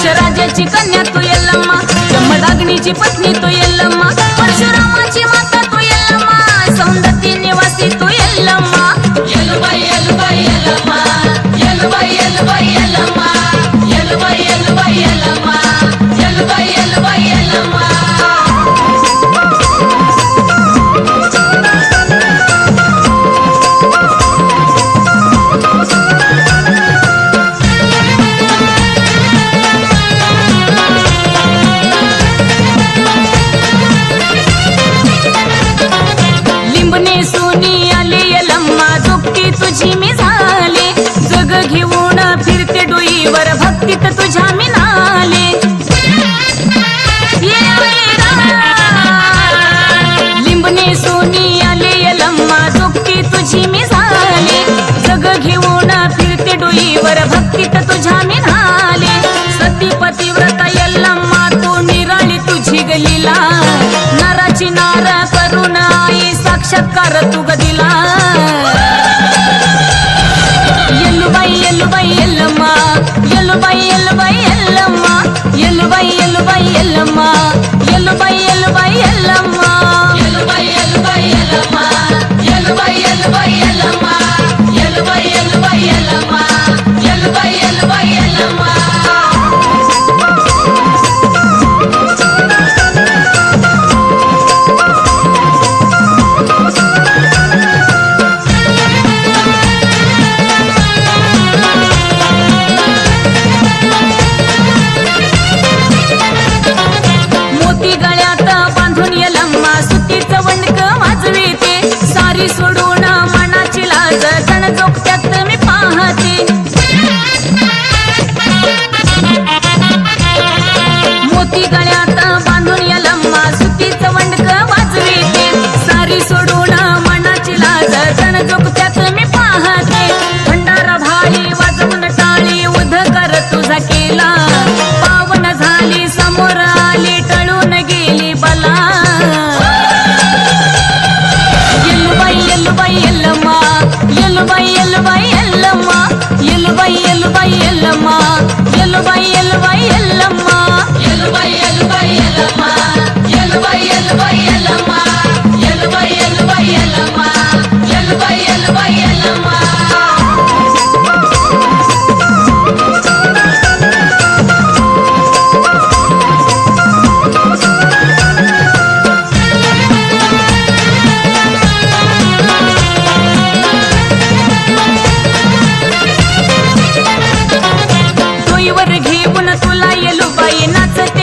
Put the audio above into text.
दक्षराजाची कन्या तू यल्लम्मा, जमदाग्नीची पत्नी तू यल्लम्मा, परशुरामाची माता तू यल्लम्मा, सौंदती निवासी तू यल्लम्मा. यल्लुबाई यल्लुबाई यल्लम्मा, यल्लुबाई यल्लुबाई यल्लम्मा, यल्लुबाई यल्लुबाई यल्लम्मा, यल्लुबाई यल्लुबाई यल्लम्मा. सोनी आले यल्लम्मा, दुःखी तुझी मी झाले, जग घेऊन फिरते डोईवर, भक्तीत तुझ्या मी नाले. लिंबने सोनी आले यल्लम्मा, दुःखी तुझी मी झाले, जग घेऊन फिरते डोईवर, भक्तीत तुझ्या मी नाले. सती पतिव्रता यल्लम्मा, तू निराळी तुझी गलीला, नाराची नार करून आई साक्षात्कार तू गदिला. यल्लुबाई यल्लुबाई यल्लम्मा, यल्लुबाई यल्लुबाई यल्लम्मा, यल्लुबाई यल्लुबाई यल्लम्मा, यल्लुबाई यल्लुबाई यल्लम्मा, यल्लुबाई यल्लुबाई यल्लम्मा, यल्लुबाई यल्लुबाई यल्लम्मा, यल्लुबाई यल्लुबाई यल्लम्मा, यल्लुबाई यल्लुबाई यल्लम्मा. सोडून मनाची लाज जण जोगत्यात मी पाहते. मोती गळ्यात बांधून यल्लम्मा, सुतीचं वंडक वाजविते, सारी सोडून मनाची लाज जण जोगत्यात मी पाहते. भंडारा भाळी वाजवून टाळी उधकर तुझा केला, पावन झाली समोर आली टळून गेली बला. यल्लुबाई यल्लम्मा, यल्लुबाई यल्लुबाई यल्लम्मा, यल्लुबाई यल्लुबाई यल्लम्मा, यल्लुबाई यल्लुबाई यल्लम्मा, यल्लुबाई यल्लुबाई यल्लम्मा, यल्लुबाई यल्लुबाई यल्लम्मा, यल्लुबाई यल्लुबाई यल्लम्मा, यल्लुबाई यल्लुबाई यल्लम्मा. घेऊन तुला यल्लुबाई नाचते